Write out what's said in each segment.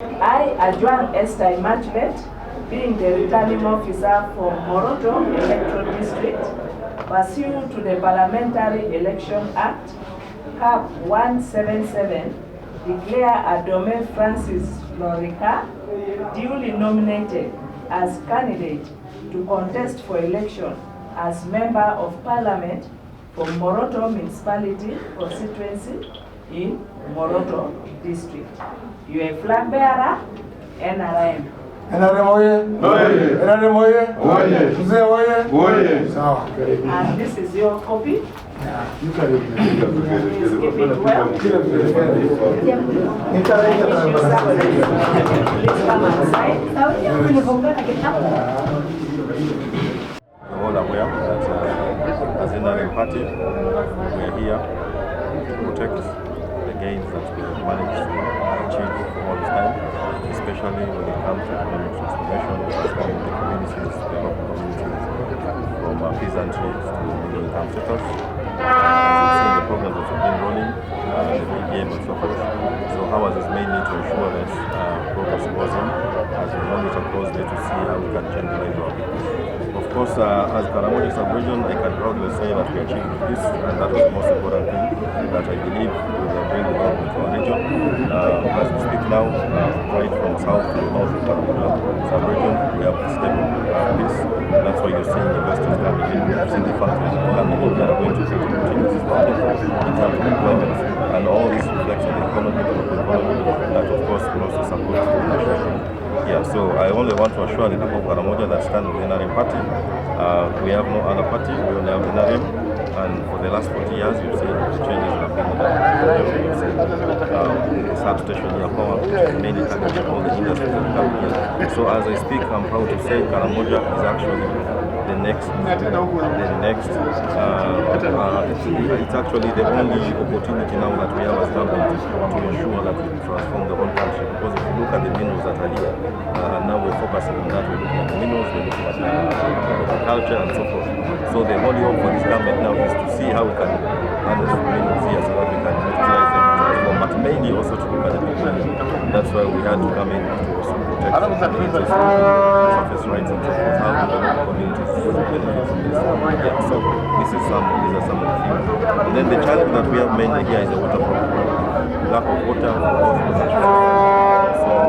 I, Adome being the returning officer for Moroto Electoral District, pursuant to the Parliamentary Election Act, Cap 177, declare Adome Francis Lorica duly nominated as candidate to contest for election as Member of Parliament for Moroto Municipality Constituency in Moroto District. You are a flag bearer, NRM. NRM oye! NRM oye! Mzee oye! Sawa. And this is your copy. Yeah, you can read Please keep it well. Please come outside. All aware that as an NRM party, we are here to protect the gains that we have managed to achieve for all this time, especially when it comes to economic transformation, transforming the communities, the local communities, from peasantry to middle-income sectors. As you've seen, the programs that have been rolling, the big game and so forth. So ours is mainly to ensure that progress goes on as we monitor closely to see how we can change the lives of our people. Of course, as Karamoja sub-region, I can proudly say that we achieved this, and that was the most important thing that I believe will bring development to our region. As we speak now, right from south to north of Karamoja sub-region, we have stable peace. That's why you're seeing investors coming in, you're seeing the factories coming in that are going to create opportunities for people in terms of employment. And all this reflects on the economy, the local economy, that of course will also support the nation. Yeah, so I only want to assure the people of Karamoja that stand with the NRM party. We have no other party, we only have the NRM. And for the last 40 years, you've seen the changes that have been done. You've seen the substation here, power, which is mainly targeting all the industries that come here. So as I speak, I'm proud to say Karamoja is actually the next, it's actually the only opportunity now that we have as government to ensure that we transform the whole country. Because if you look at the minerals that are here, and now we're focusing on that, we're looking at the minerals, we're looking at agriculture and so forth. So the only hope for this government now is to see how we can manage the minerals here so that we can utilize them, but mainly also to look at the people. That's why we had to come in to also protect surface rights and so forth, how the local communities benefit from this. Yeah, so these are some of the things. And then the challenge that we have mainly here is the water problem. Lack of water for production.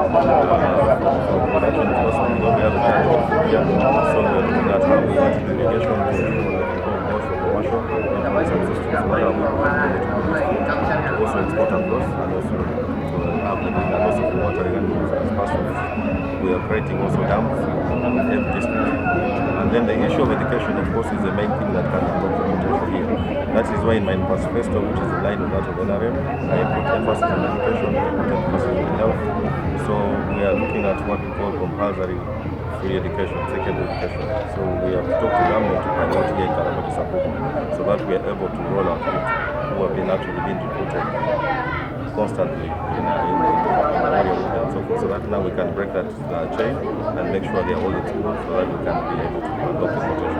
So production is also, we have a challenge here. So we're looking at how we have to do irrigation to ensure that we go both for commercial and subsistence water we to also export across and also for water as pastoral. We are creating also dams in every district. And then the issue of education, of course, is the main thing that can unlock the potential here. That is why in my manifesto, which is in line with that of NRM, I put emphasis on education, I put emphasis on health. So we are looking at what we call compulsory free education, secondary education. So we have talked to government to promote here in Karamoja sub-region so that we are able to roll out youth who have been actually being recruited constantly in the area and so forth. So that now we can break that chain and make sure they are all in school so that we can be able to unlock the potential.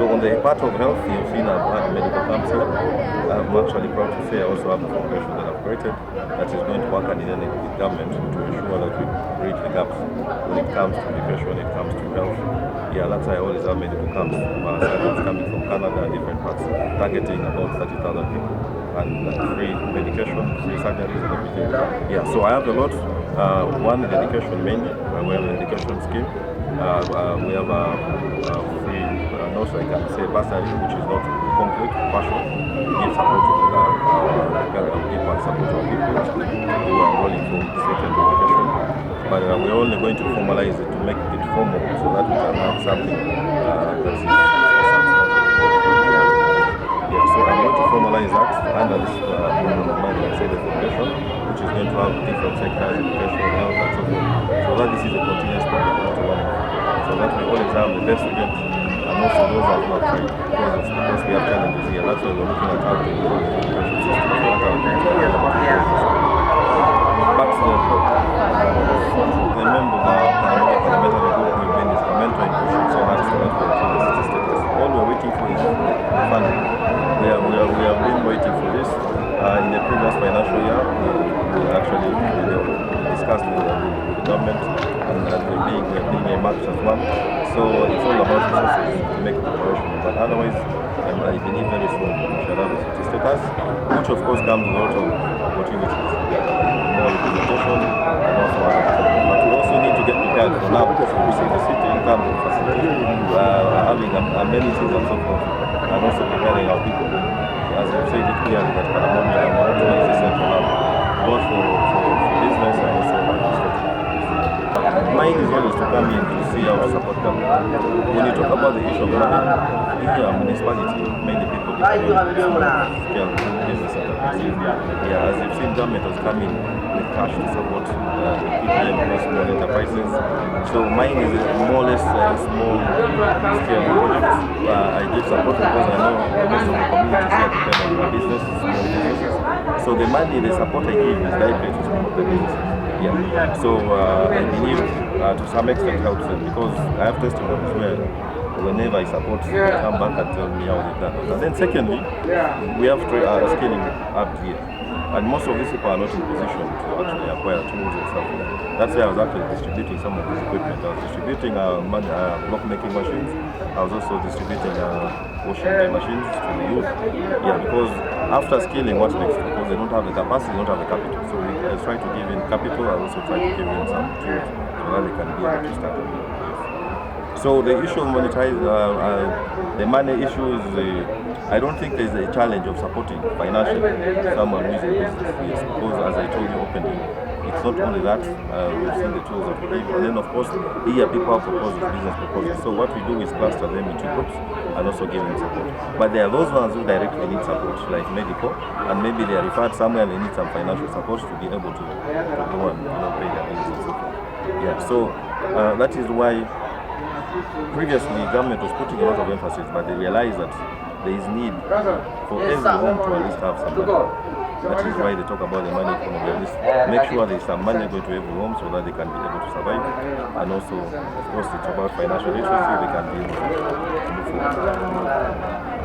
So on the part of health, you've seen I've had medical camps here. I'm actually proud to say I also have a foundation that I've created that is going to work hand in hand with government to ensure that we bridge the gaps when it comes to education, when it comes to health. Yeah, that's why I always have medical camps, surgeons coming from Canada and different parts, targeting about 30,000 people. And free medication, free surgeries and everything. Yeah, so I have a lot. One is education mainly. We have an education scheme. We have a free, also I can say bursary, which is not complete, partial. We give support to people and support to people who are enrolling for secondary education. But we're only going to formalize it to make it formal so that we can have something that is so I'm going to formalize that under this program of mine, like I say, the foundation, which is going to have different sectors, education, health, and so forth. So that this is a continuous program to run. So that we always have the best students and also those that are not trained. Because we have challenges here. That's why we're looking at how to improve the education system. So that our back to the the members of the parliamentary group we've been instrumental in pushing so hard so that we achieve the city status. All we're waiting for is the funding. We have been waiting for this. In the previous financial year, we actually discussed discussed with the government, and we're being earmarked as one. So it's all about resources to make it operational. But otherwise, I believe very soon we shall have a city status, which of course comes with a lot of opportunities, more representation, and also other things. But we also need to get prepared for now, because we see the city in terms of facilities, having amenities and so forth, and also preparing our people. As we've said it clearly, that Adome and Moroto is a central hub, both for business and also administrative. Mine is always to come in to see how to support government. When you talk about the issue of money, in your municipality, many people depend on scale business enterprises. Yeah, as you've seen, government has come in with cash to support PPM and small enterprises. So mine is more or less small scale projects. I give support because I know most of the communities here depend on their business, small businesses. So the money, the support I give is directly to support the businesses. Yeah. So I believe to some extent helps them, because I have testimonies where whenever I support, they come back and tell me how they've done it. And then secondly, we have scaling up here. And most of these people are not in position to actually acquire tools and stuff. That's why I was actually distributing some of this equipment. I was distributing block making machines. I was also distributing washing machines to the youth. Yeah, because after scaling, what's next? Because they don't have the capacity, they don't have the capital. So I try to give in capital. I also try to give in some tools so that they can be able to start. So the issue of monetizing, the money issue is, I don't think there's a challenge of supporting financially someone who is in business. Yes, because as I told you openly, it's not only that, we've seen the tools that we give, and then of course, here people have proposals, business proposals. So what we do is cluster them into groups and also give them support. But there are those ones who directly need support, like medical, and maybe they are referred somewhere and they need some financial support to be able to go and pay their bills and so forth. Yeah, so that is why previously government was putting a lot of emphasis, but they realized that there is need for every home to at least have some money. That is why they talk about the money economy. At least make sure there is some money going to every home so that they can be able to survive. And also, of course, it's about financial literacy, they can be able to move forward.